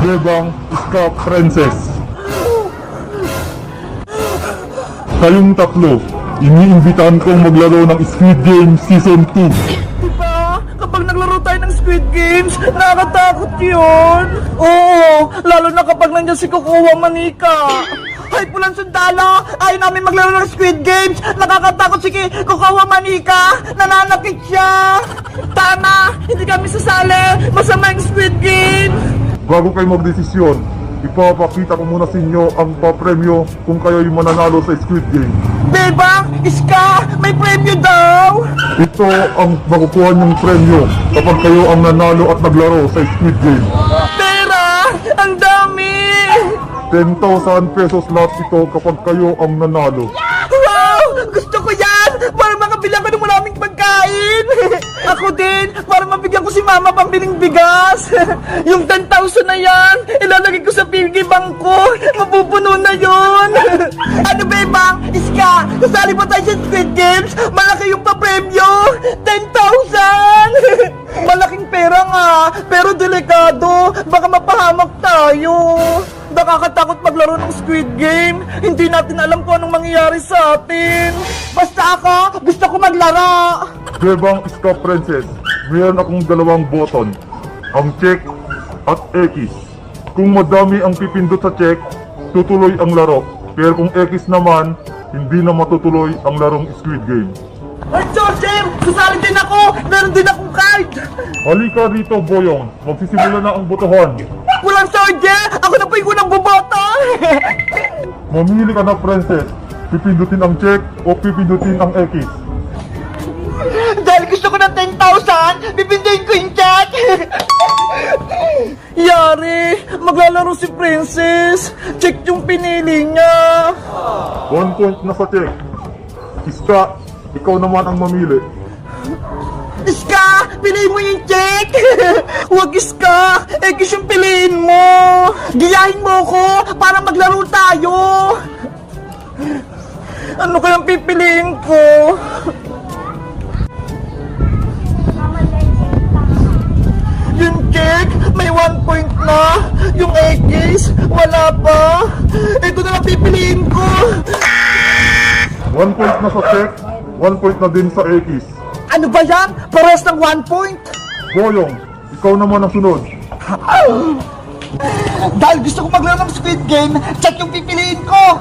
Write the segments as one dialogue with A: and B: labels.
A: Bebang Ska Princess. Kayong tatlo, iniimbitahan kong maglaro ng Squid Game Season 2.
B: Diba? Kapag naglaro tayo ng Squid Games, nakakatakot yun. Oo, lalo na kapag nandiyan si Kukuha Manika. Hay, pulang sundalo, ayaw namin maglaro ng Squid Games. Nakakatakot si Kukuha Manika. Nananakit siya. Tama, hindi kami sasali. Masama yung Squid Game.
A: Bago kayo magdesisyon, ipapakita ko muna sa inyo ang papremyo kung kayo'y mananalo sa Squid Game.
B: Bebang, Iska, may premyo daw.
A: Ito ang makukuha niyong premyo kapag kayo ang nanalo at naglaro sa Squid Game.
B: Pera, ang dami.
A: 10,000 pesos lahat ito kapag kayo ang nanalo.
B: Wow! Gusto ko yan! Para makabili ako ng maraming pagkain! Ako din! Para mabigyan ko si Mama pambiling bigas! Yung 10,000 na yan, ilalagay ko sa piggy bank ko! Mapupuno na yun! Ano ba bang? Iska! Kasali ba tayo sa Squid Games? Malaki yung papremyo! 10,000! Malaking pera nga! Pero delikado! Baka mapahamak tayo! Nakakatakot maglaro ng Squid Game. Hindi natin alam kung anong mangyayari sa atin. Basta ako, gusto ko maglaro.
A: Bebang Ska Princess, mayroon akong dalawang button, ang check at X. Kung madami ang pipindot sa check, tutuloy ang laro. Pero kung X naman, hindi na matutuloy ang larong Squid Game.
B: Ay, Joseph! Sasali din ako! Meron din akong card!
A: Halika rito, Boyong. Magsisimula na ang botohan.
B: Walang soldier! Ako na po yung unang boboto!
A: Mamili ka na, Princess. Pipindutin ang check o pipindutin ang X.
B: Dahil gusto ko ng 10,000, bibindahin ko yung chat! Yari! Maglalaro si Princess! Check yung pinili niya!
A: 1 point na sa check. Iska, ikaw naman ang mamili.
B: Iska! Piliin mo yung check! Huwag Iska! X yung piliin mo! Giyahin mo ko para maglaro tayo! Ano kayang pipiliin ko? Yung check, may 1 point na! Yung X, wala pa! Ito na lang pipiliin ko!
A: 1 point na sa check, 1 point na din sa X.
B: Ano ba yan? Pares ng 1 point!
A: Boyong, ikaw naman ang sunod.
B: Dahil gusto ko maglaro ng Squid Game, check yung pipiliin ko!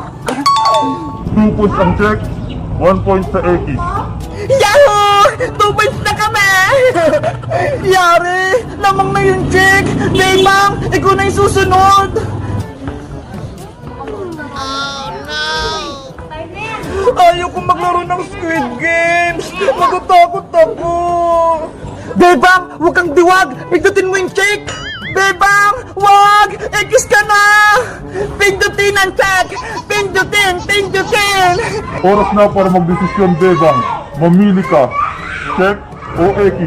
A: 2 points ang check, 1 point sa X.
B: Yahoo! 2 points na kami! Yari! Lamang na yung check! Bebang! Ikaw na yung susunod! Ayaw kong maglaro ng Squid Games! Natatakot ako! Bebang! Huwag kang diwag! Pindutin mo yung check! Bebang! Wag! X ka na! Pindutin ang check! Pindutin! Pindutin!
A: Oras na para magdesisyon, Bebang. Mamili ka. Check o X.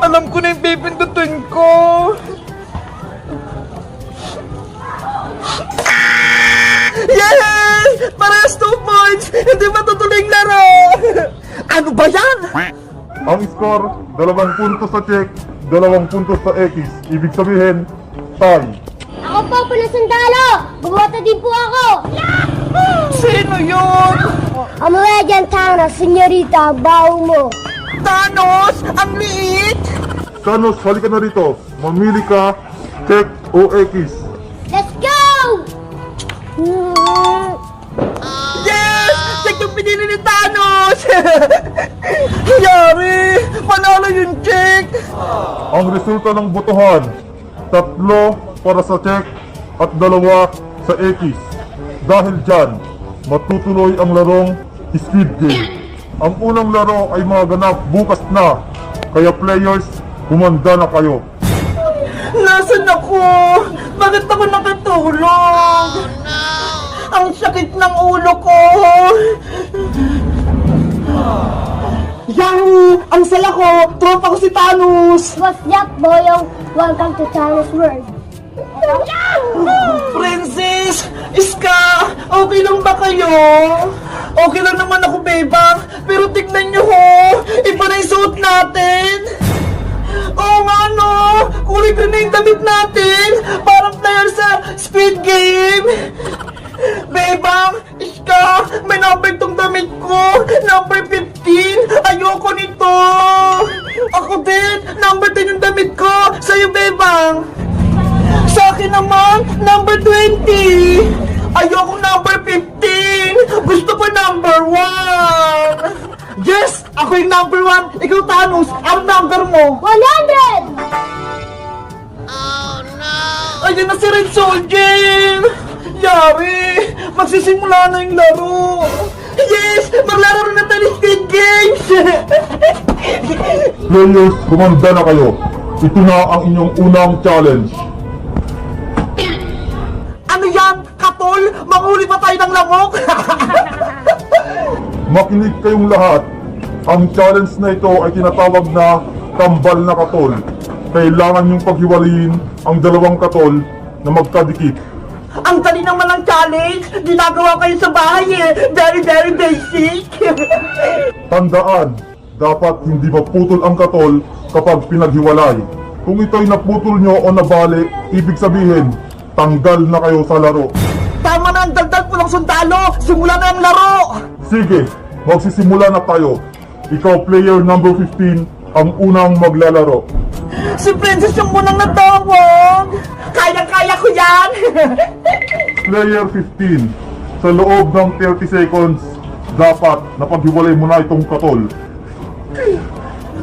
B: Alam ko na yung pipindutin ko! Yay! Parehas 2 points! Hindi matutuloy yung laro! Ano ba yan?
A: Ang score, 2 puntos sa check, 2 puntos sa X. Ibig sabihin, tie.
C: Ako po, Pulang Sundalo! Bumoto din po ako!
B: Sino yun?
C: Umuwi dyan, Thanos, senyorita, ang baho mo!
B: Thanos! Ang liit!
A: Thanos, halika na rito. Mamili ka, check o X.
C: Let's go!
B: Yes! Check yung pinili ni Thanos! Yari! Panalo yung check!
A: Ang resulta ng botohan, 3 para sa check at 2 sa X. Dahil dyan, matutuloy ang larong Squid Game. Ang unang laro ay magaganap bukas na, kaya players, humanda na kayo.
B: Nasaan ako? Bakit ako nakatulog? Ang sakit ng ulo ko! Yahoo! Ang saya ko! Tropa ko si Thanos!
C: What's up, Boyong? Welcome to Thanos World!
B: Princess! Iska! Okay lang ba kayo? Okay lang naman ako, Bebang. Pero tignan nyo ho! Iba na yung suot natin! Oo nga no! Kulay libre na yung damit natin! Parang player sa Squid Game! Bebang, Iska, may number tong damit ko! Number 15! Ayoko nito! Ako din! Number 10 yung damit ko! Sa'yo, Bebang! Sa akin naman, number 20! Ayoko number 15! Gusto ko number 1! Yes! Ako yung number 1! Ikaw, Thanos! Ang number mo!
C: 100!
B: Ayun na si Red Soldier! Yari! Magsisimula na yung laro! Yes! Maglaro na tayo ng Squid Games!
A: Players, kumanda na kayo. Ito na ang inyong unang challenge.
B: Ano yan? Katol? Manghuli pa tayo ng lamok?
A: Makinig kayong lahat. Ang challenge na ito ay tinatawag na kambal na katol. Kailangan yung paghiwalayin ang dalawang katol na magkadikit.
B: Ang dali naman ng challenge! Ginagawa kayo sa bahay eh! Very, very basic!
A: Tandaan, dapat hindi maputol ang katol kapag pinaghiwalay. Kung ito'y naputol nyo o nabali, ibig sabihin, tanggal na kayo sa laro.
B: Tama na ang dagdag po ng sundalo! Simula na ang laro!
A: Sige, magsisimula na tayo. Ikaw, player number 15, ang unang maglalaro.
B: Si Princess yung munang natawag! Kaya-kaya ko yan!
A: Player 15, sa loob ng 30 seconds, dapat napaghiwalay mo na itong katol.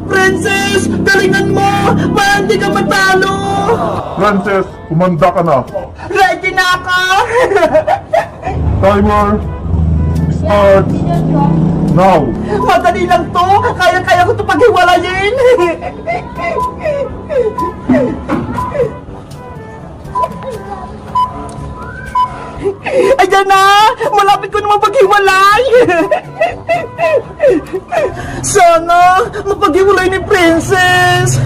B: Princess! Galingan mo! Para hindi ka matalo!
A: Frances, kumanda ka na.
B: Ready na ako!
A: Timer starts now.
B: Madali lang to! Kaya-kaya ko ito paghiwalayin! Ayan na! Malapit ko naman paghiwalay! Sana mapaghiwalay ni Princess!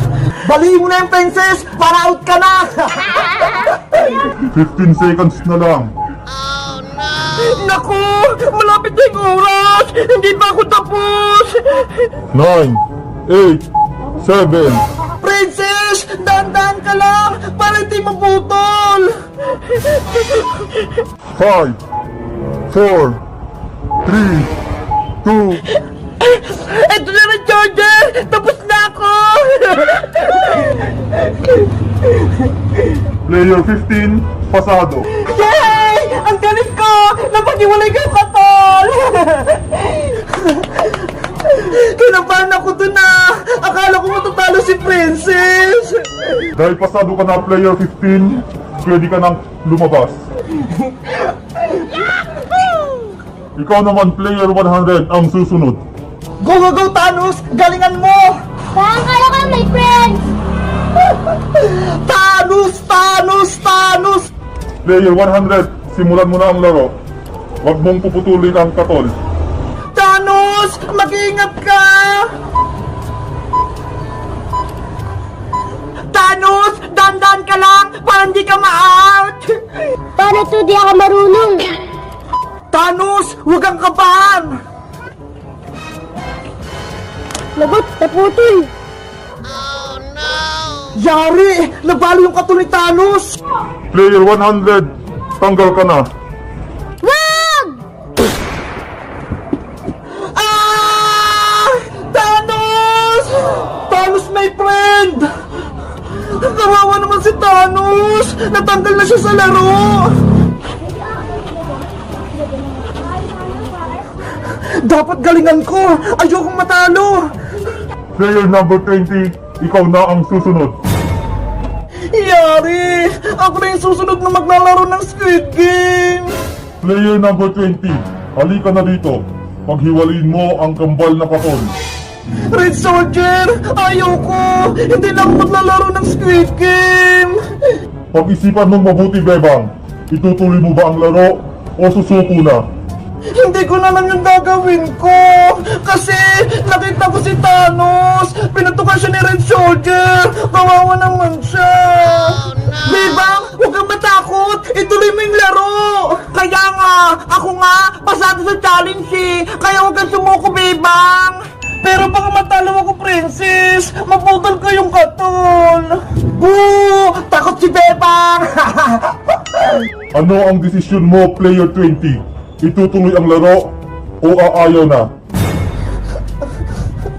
B: Balihin mo na yung Princess para out ka na!
A: 15 seconds na lang.
B: Naku! Malapit na yung oras! Hindi pa ako tapos!
A: 9, 8, 7,
B: Princess! Dahan-dahan ka lang! Para hindi maputol!
A: 5, 4, 3, 2,
B: Ito na rin, Charger! Tapos na ako!
A: player 15, pasado.
B: Yay! Ang galing ko! Napag-iwalay ka, Katol! Kinabahan ako dun na! Akala ko matatalo si Princess!
A: Dahil pasado ka na, player 15, pwede ka nang lumabas. Ikaw naman, player 100, ang susunod.
B: Go, go, go, Thanos! Galingan mo!
C: Parang kaya ka, my friends!
B: Thanos! Thanos! Thanos!
A: Player 100, simulan mo na ang laro. Huwag mong puputulin ang katol.
B: Thanos! Mag-iingat ka! Thanos! Dandan ka lang para hindi ka ma-out!
C: Paano to di ako marunong?
B: Thanos! Huwag kang kabahan!
C: Lagot, naputol!
B: Yari! Nabalo yung katol ni Thanos!
A: Player 100, tanggal ka na.
C: Wag!
B: Ah! Thanos! Thanos, my friend! Kawawa naman si Thanos! Natanggal na siya sa laro! Dapat galingan ko! Ayokong matalo!
A: Player number 20, ikaw na ang susunod.
B: Yari! Ako na yung susunod na maglalaro ng Squid Game!
A: Player number 20, halika na dito. Paghiwalayin mo ang kambal na katol.
B: Red Soldier! Ayoko! Hindi na ako maglalaro ng Squid Game!
A: Pag-isipan mong mabuti, Bebang. Itutuloy mo ba ang laro o susuko na?
B: Hindi ko na lang yung gagawin ko! Kasi nakita ko si Thanos! Pinatukan siya ni Red Soldier! Kawawa naman siya! Bebang, huwag kang matakot! Ituloy mo yung laro! Kaya nga, ako nga, pasado sa challenge eh! Kaya huwag kang sumuko, Bebang! Pero baka matalo ako, Princess! Maputol ko yung katol! Boo!
A: Ano ang desisyon mo, player 20? Itutuloy ang laro o aayaw na?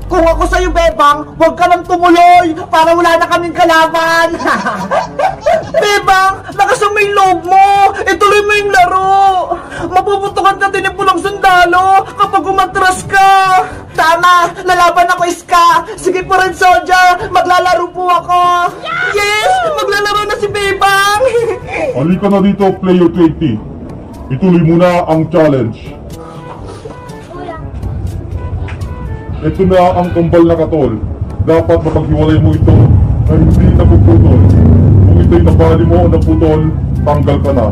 B: Kung ako sa'yo, Bebang, huwag ka nang tumuloy para wala na kaming kalaban. Bebang, lakas ang may loob mo. Ituloy mo yung laro. Mapuputukan ka din yung pulang sundalo kapag umatras ka. Tama, lalaban ako, Iska. Sige po rin, Soldier. Maglalaro po ako. Yes, maglalaro na si Bebang.
A: Halika na dito, player 20. Ituloy mo na ang challenge. Ito na ang kambal na katol. Dapat mapaghiwalay mo ito na hindi napuputol. Kung ito'y nabali mo o naputol, tanggal ka na.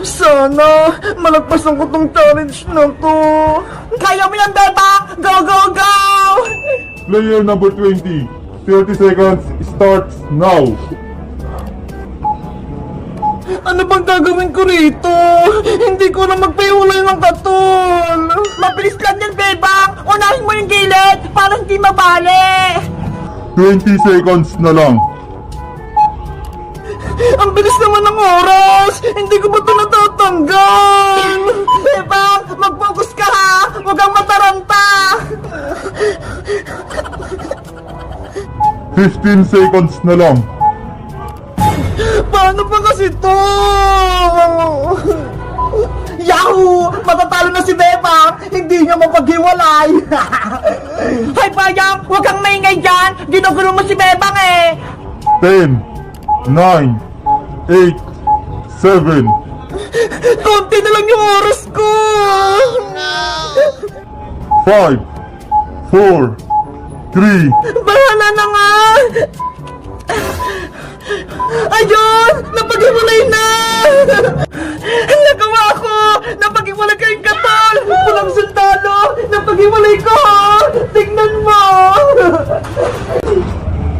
B: Sana malagpasan ko tong challenge na to. Kaya mo yan, Bebang. Go, go, go.
A: Player number 20. 30 seconds starts now.
B: Ano bang gagawin ko rito? Hindi ko na magpahiwalay ng katol. Mabilis lang yan, Bebang. Unahin mo yung gilid para hindi mabali.
A: 20 seconds na lang.
B: Ang bilis naman ng oras. Hindi ko ba ito natatanggal? Bebang, mag-focus ka ha. Huwag kang mataranta.
A: 15 seconds na lang.
B: Paano pa kasi to? Yahoo! Matatalo na si Bebang! Hindi niya mapaghiwalay! Hay Bayang! Huwag kang maingay dyan! Ginugulo mo si Bebang eh!
A: 10, 9, 8, 7,
B: Konti na lang yung oras ko!
A: 5, 4, 3,
B: Bahala na nga! Ayun! Napaghiwalay na! Nagawa ko! Napaghiwalay kayong katol! Pulang sundalo! Napaghiwalay ko! Tingnan mo!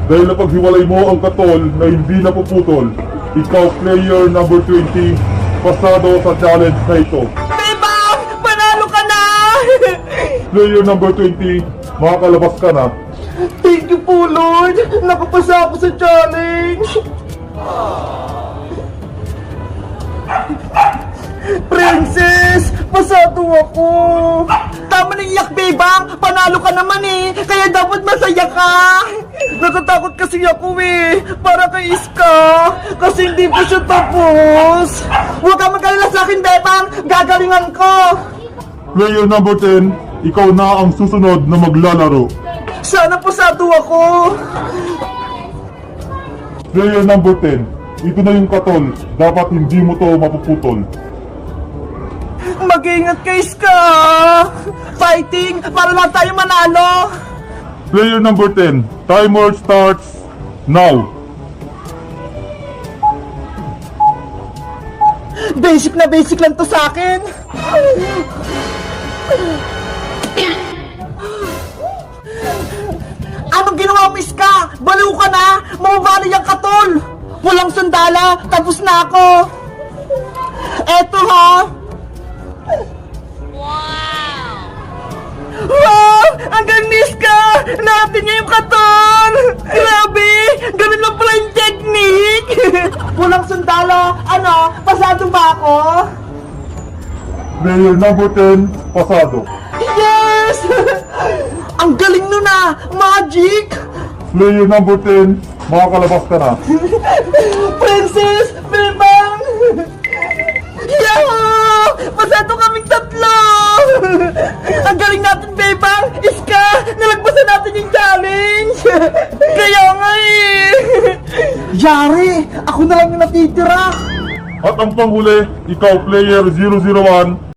A: Dahil napaghiwalay mo ang katol na hindi napuputol, ikaw player number 20, pasado sa challenge na ito.
B: Bebang! Panalo ka na!
A: Player number 20, makakalabas ka na.
B: Thank you po, Lord! Nakapasa ako sa challenge! Princess! Pasado ako! Tama na iyak, Bebang! Panalo ka naman eh! Kaya dapat masaya ka! Natatakot kasi ako eh! Para kay Iska! Kasi hindi pa siya tapos! Huwag kang mag-alala sa akin, Bebang! Gagalingan ko!
A: Player number 10, ikaw na ang susunod na maglalaro.
B: Sana pasado ako!
A: Player number 10, ito na yung katol, dapat hindi mo to mapuputol.
B: Mag-ingat kayo, Iska! Fighting para lang tayo manalo!
A: Player number 10, timer starts now.
B: Basic na basic lang to sa akin! Anong ginawa mo, Iska? Baliw ka na! Mababali ang katol! Walang sandala! Tapos na ako! Eto ha! Wow! Ang galing ni Iska! Natin niya yung katol! Grabe! Ganun lang pala yung technique! Walang sandalo! Ano? Pasado ba ako?
A: Player number 10, pasado.
B: Yes! Ang galing nun ah! Magic!
A: Player number 10, makakalabas ka na.
B: Princess! Bebang! Yahoo! Pasado kaming tatlo! Ang galing natin, Bebang! Iska! Nalagpasan natin yung challenge! Kaya nga eh! Yari! Ako na lang yung natitira!
A: At ang panghuli, ikaw player 001,